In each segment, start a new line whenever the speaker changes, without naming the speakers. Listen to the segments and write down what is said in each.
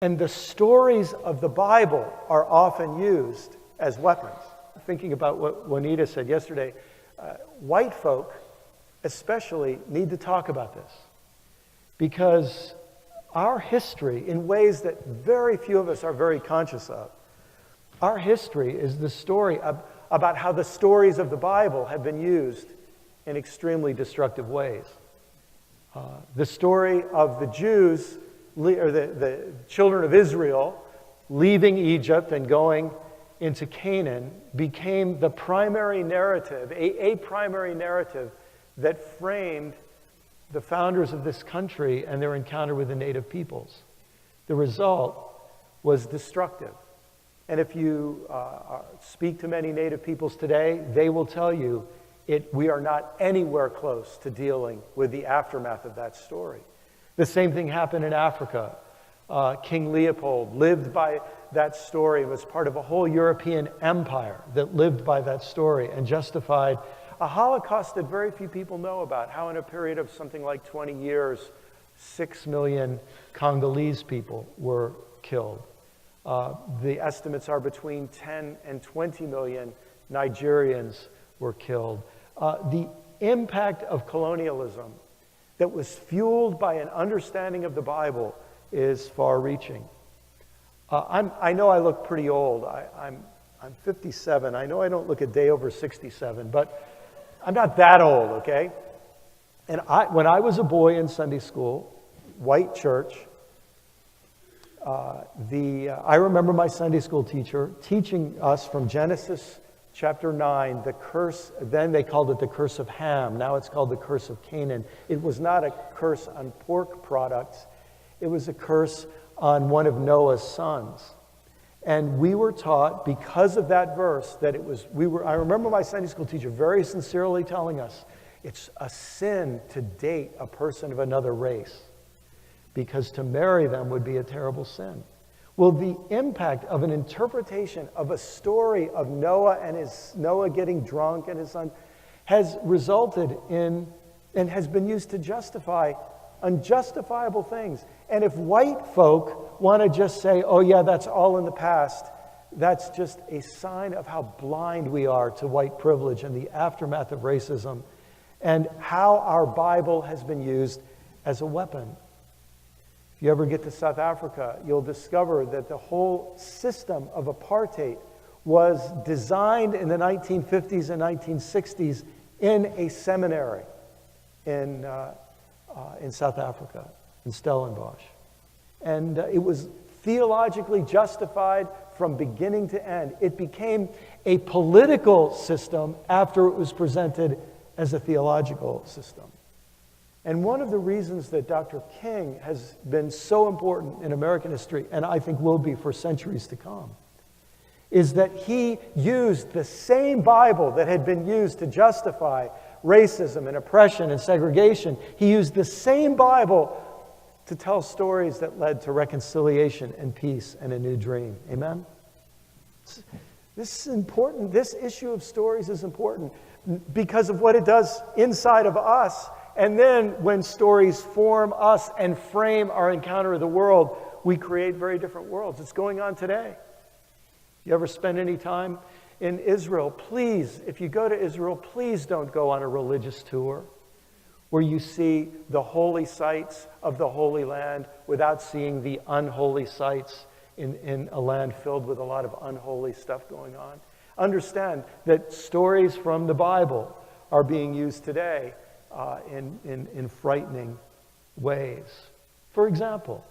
And the stories of the Bible are often used as weapons. Thinking about what Juanita said yesterday, white folk especially need to talk about this, because our history, in ways that very few of us are very conscious of, our history is the story about how the stories of the Bible have been used in extremely destructive ways. The story of the Jews, or the children of Israel, leaving Egypt and going into Canaan became the primary narrative, a primary narrative that framed the founders of this country and their encounter with the native peoples. The result was destructive. And if you speak to many native peoples today, they will tell you we are not anywhere close to dealing with the aftermath of that story. The same thing happened in Africa. King Leopold lived by that story, was part of a whole European empire that lived by that story and justified a Holocaust that very few people know about, how in a period of something like 20 years, 6 million Congolese people were killed. The estimates are between 10 and 20 million Nigerians were killed. The impact of colonialism that was fueled by an understanding of the Bible is far-reaching. I know I look pretty old. I'm 57. I know I don't look a day over 67, but I'm not that old, okay? And when I was a boy in Sunday school, white church, I remember my Sunday school teacher teaching us from Genesis chapter 9, the curse, then they called it the curse of Ham. Now it's called the curse of Canaan. It was not a curse on pork products. It was a curse on one of Noah's sons. And we were taught, because of that verse, that I remember my Sunday school teacher very sincerely telling us, it's a sin to date a person of another race, because to marry them would be a terrible sin. Well, the impact of an interpretation of a story of Noah getting drunk and his son has resulted in and has been used to justify unjustifiable things. And if white folk want to just say, oh yeah, that's all in the past, that's just a sign of how blind we are to white privilege and the aftermath of racism and how our Bible has been used as a weapon. If you ever get to South Africa, you'll discover that the whole system of apartheid was designed in the 1950s and 1960s in a seminary in South Africa, in Stellenbosch. And it was theologically justified from beginning to end. It became a political system after it was presented as a theological system. And one of the reasons that Dr. King has been so important in American history, and I think will be for centuries to come, is that he used the same Bible that had been used to justify racism and oppression and segregation. He used the same Bible to tell stories that led to reconciliation and peace and a new dream. Amen? This is important. This issue of stories is important because of what it does inside of us. And then when stories form us and frame our encounter of the world, we create very different worlds. It's going on today. You ever spend any time in Israel? Please, if you go to Israel, please don't go on a religious tour where you see the holy sites of the Holy Land without seeing the unholy sites in a land filled with a lot of unholy stuff going on. Understand that stories from the Bible are being used today in frightening ways. For example,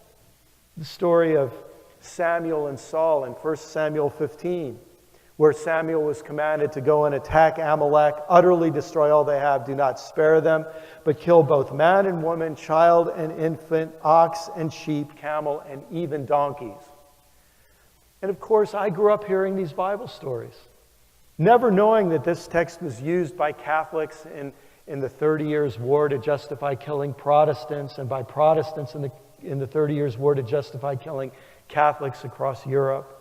the story of Samuel and Saul in 1 Samuel 15, where Samuel was commanded to go and attack Amalek, utterly destroy all they have, do not spare them, but kill both man and woman, child and infant, ox and sheep, camel, and even donkeys. And of course, I grew up hearing these Bible stories, never knowing that this text was used by Catholics in the 30 Years' War to justify killing Protestants, and by Protestants in the 30 Years' War to justify killing Catholics across Europe.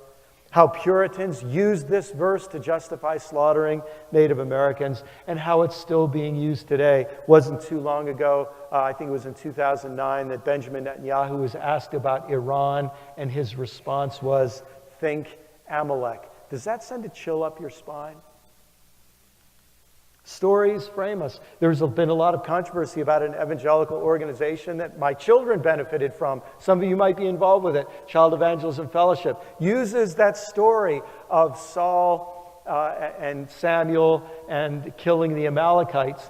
how Puritans used this verse to justify slaughtering Native Americans, and how it's still being used today. Wasn't too long ago, I think it was in 2009, that Benjamin Netanyahu was asked about Iran, and his response was, "Think Amalek." Does that send a chill up your spine? Stories frame us. There's been a lot of controversy about an evangelical organization that my children benefited from. Some of you might be involved with it. Child Evangelism Fellowship uses that story of Saul and Samuel and killing the Amalekites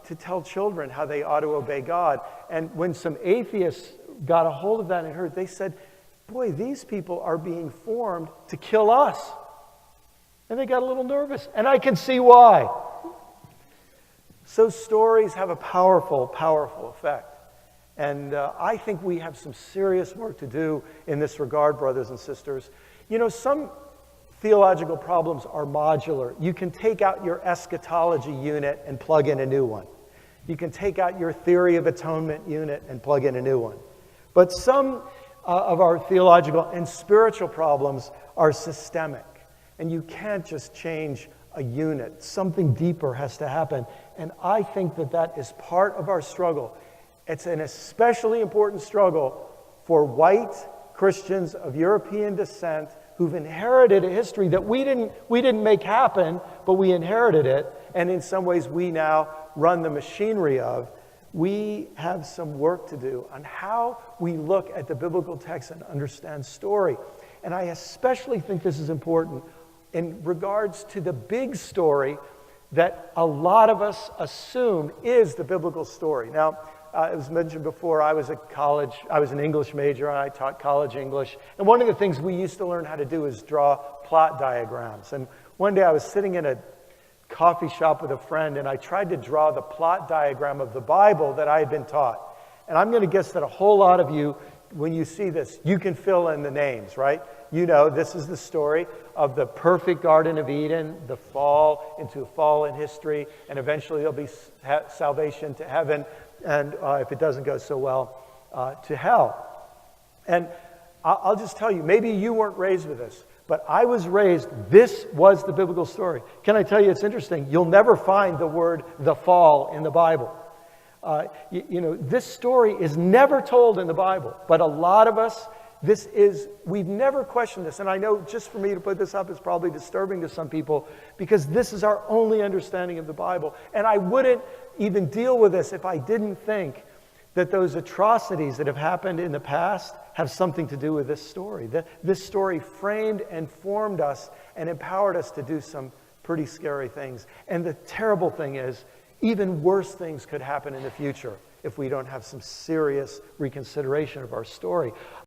to tell children how they ought to obey God. And when some atheists got a hold of that and heard, they said, "Boy, these people are being formed to kill us." And they got a little nervous, and I can see why. So stories have a powerful, powerful effect. And I think we have some serious work to do in this regard, brothers and sisters. You know, some theological problems are modular. You can take out your eschatology unit and plug in a new one. You can take out your theory of atonement unit and plug in a new one. But some of our theological and spiritual problems are systemic. And you can't just change a unit. Something deeper has to happen. And I think that that is part of our struggle. It's an especially important struggle for white Christians of European descent who've inherited a history that we didn't make happen, but we inherited it. And in some ways we now run the machinery of. We have some work to do on how we look at the biblical text and understand story. And I especially think this is important in regards to the big story that a lot of us assume is the biblical story. Now, it was mentioned before, I was an English major, and I taught college English. And one of the things we used to learn how to do is draw plot diagrams. And one day I was sitting in a coffee shop with a friend, and I tried to draw the plot diagram of the Bible that I had been taught. And I'm going to guess that a whole lot of you, when you see this, you can fill in the names, right? You know, this is the story of the perfect Garden of Eden, the fall into a fallen history, and eventually there'll be salvation to heaven, and if it doesn't go so well, to hell. And I'll just tell you, maybe you weren't raised with this, but I was raised, this was the biblical story. Can I tell you, it's interesting, you'll never find the word "the fall" in the Bible. You know, this story is never told in the Bible, but a lot of us, we've never questioned this. And I know just for me to put this up is probably disturbing to some people because this is our only understanding of the Bible. And I wouldn't even deal with this if I didn't think that those atrocities that have happened in the past have something to do with this story. This story framed and formed us and empowered us to do some pretty scary things. And the terrible thing is, even worse things could happen in the future if we don't have some serious reconsideration of our story.